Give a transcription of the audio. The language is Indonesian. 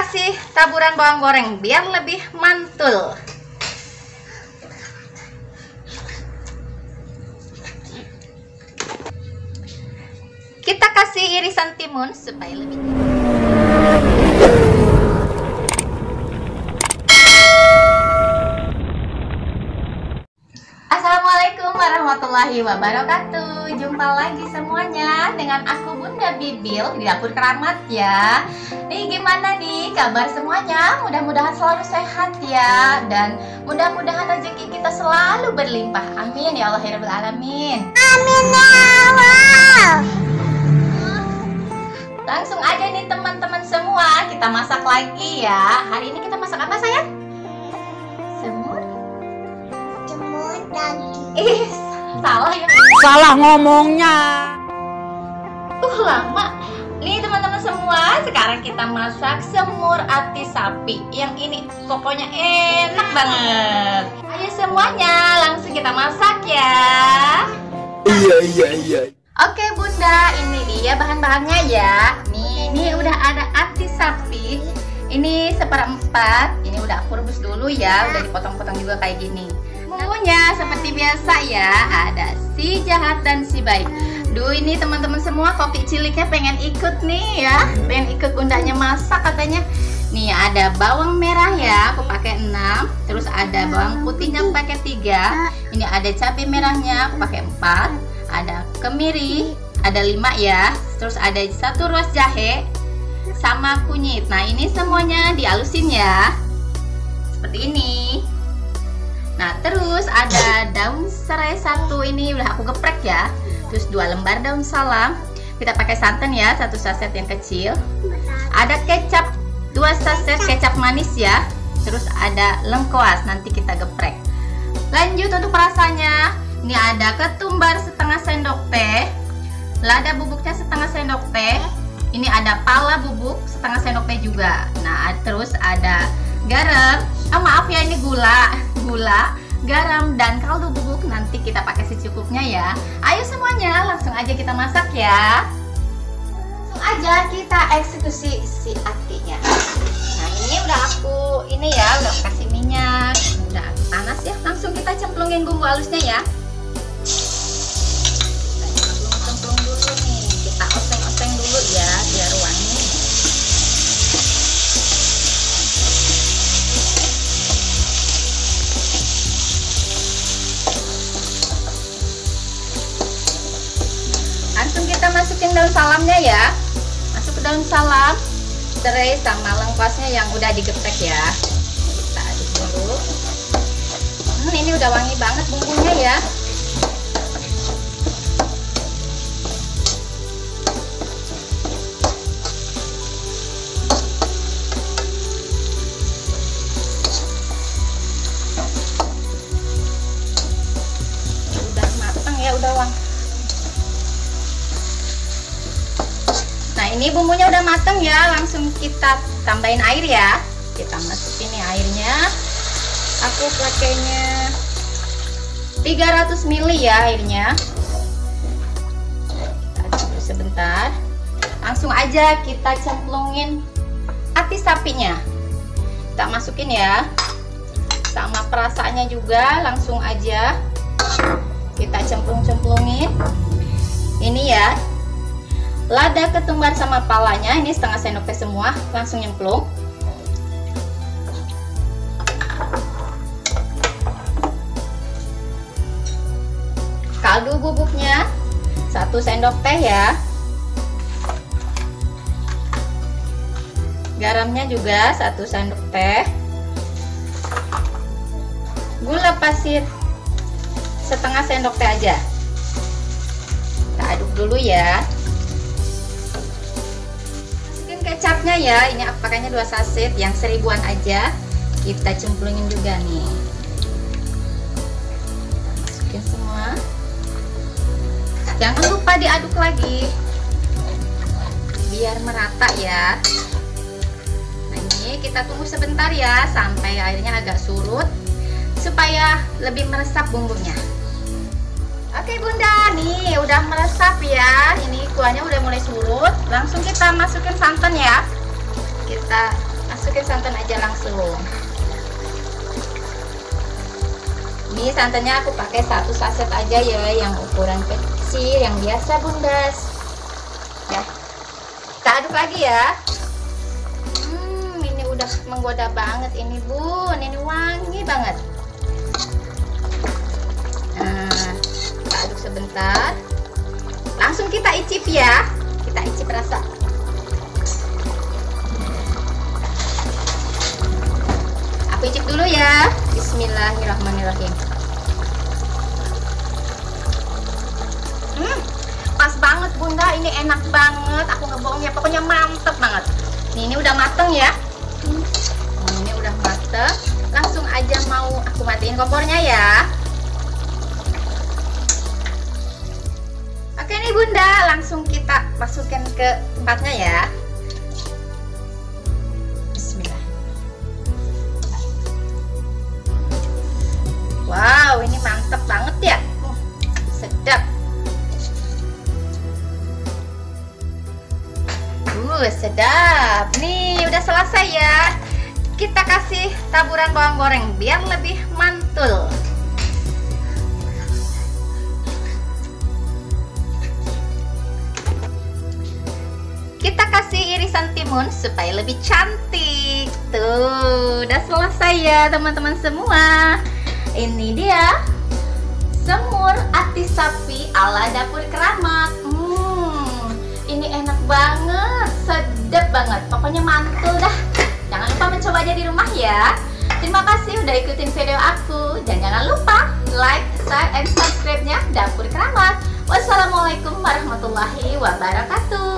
kasih taburan bawang goreng biar lebih mantul. Kita kasih irisan timun supaya lebih. Assalamualaikum warahmatullahi wabarakatuh. Jumpa lagi semuanya dengan aku Bunda Bibil di dapur keramat ya. Nih gimana nih kabar semuanya? Mudah-mudahan selalu sehat ya, dan mudah-mudahan rezeki kita selalu berlimpah. Amin ya Allah ya Rabbal alamin. Amin ya Allah. Langsung aja nih teman-teman semua, kita masak lagi ya. Hari ini kita masak apa sayang? Semur Daging. Salah ya. Salah ngomongnya. Lama. Nih teman-teman semua, sekarang kita masak semur ati sapi. Yang ini pokoknya enak banget. Ayo semuanya, langsung kita masak ya. Iya. Oke Bunda, ini dia bahan-bahannya ya. Nih, ini udah ada ati sapi. Ini seperempat. Ini udah aku rebus dulu ya. Udah dipotong-potong juga kayak gini. Bumbunya seperti biasa ya. Ada si jahat dan si baik. Duh, ini teman-teman semua koki ciliknya pengen ikut nih ya. Pengen ikut bundanya masak katanya. Nih ada bawang merah ya. Aku pakai 6. Terus ada bawang putihnya aku pakai 3. Ini ada cabai merahnya. Aku pakai 4. Ada kemiri, ada 5 ya. Terus ada 1 ruas jahe sama kunyit. Nah ini semuanya dihalusin ya, seperti ini. Nah terus ada daun serai 1, ini udah aku geprek ya. Terus 2 lembar daun salam. Kita pakai santan ya, 1 saset yang kecil. Ada kecap 2 saset kecap manis ya. Terus ada lengkuas, nanti kita geprek. Lanjut untuk rasanya. Ini ada ketumbar setengah sendok teh, lada bubuknya setengah sendok teh, ini ada pala bubuk setengah sendok teh juga. Nah terus ada garam, maaf ya ini gula, garam dan kaldu bubuk nanti kita pakai secukupnya ya. Ayo semuanya langsung aja kita masak ya. Langsung aja kita eksekusi si atinya. Nah ini udah aku udah kasih minyak, udah panas ya. Langsung kita cemplungin bumbu halusnya ya. Kita oseng-oseng dulu ya biar wangi. Langsung kita masukin daun salamnya ya. Masuk ke daun salam, serai sama lengkuasnya yang udah digeprek ya. Kita aduk dulu. Ini udah wangi banget bumbunya ya. Nah ini bumbunya udah mateng ya, langsung kita tambahin air ya. Kita masukin nih airnya. Aku pakainya 300 ml ya airnya. Kita aduk dulu sebentar. Langsung aja kita cemplungin ati sapinya. Kita masukin ya. Sama perasaannya juga langsung aja kita cemplungin. Ini ya, lada ketumbar sama palanya, ini setengah sendok teh semua, langsung nyemplung. Kaldu bubuknya 1 sendok teh ya. Garamnya juga 1 sendok teh. Gula pasir setengah sendok teh aja. Kita aduk dulu ya. Masukin kecapnya ya. Ini aku pakainya 2 saset yang 1000-an aja. Kita cemplungin juga nih. Masukin semua. Jangan lupa diaduk lagi biar merata ya. Nah ini kita tunggu sebentar ya sampai airnya agak surut supaya lebih meresap bumbunya. Oke Bunda, nih udah meresap ya. Ini kuahnya udah mulai surut. Langsung kita masukin santan ya. Kita masukin santan aja langsung. Ini santannya aku pakai 1 saset aja ya, yang ukuran kecil, yang biasa bundas. Ya, kita aduk lagi ya. Ini udah menggoda banget ini bun, ini wangi banget. Nah, kita aduk sebentar. Langsung kita icip ya, kita icip rasa. Aku icip dulu ya. Bismillahirrahmanirrahim. Pas banget bunda, ini enak banget. Aku nggak bohong ya, pokoknya mantep banget. Ini udah mateng ya. Ini udah mateng. Langsung aja mau aku matiin kompornya ya. Oke nih bunda, langsung kita masukin ke tempatnya ya. Bismillah. Wow, ini mantep banget ya. Sedap. Sedap. Nih udah selesai ya. Kita kasih taburan bawang goreng biar lebih mantul. Kita kasih irisan timun supaya lebih cantik. Tuh, udah selesai ya teman-teman semua. Ini dia semur ati sapi ala dapur keramat. Ini enak banget, sedap banget. Pokoknya mantul dah. Jangan lupa mencobanya di rumah ya. Terima kasih udah ikutin video aku. Dan jangan lupa like, share, and subscribe-nya Dapur Keramat. Wassalamualaikum warahmatullahi wabarakatuh.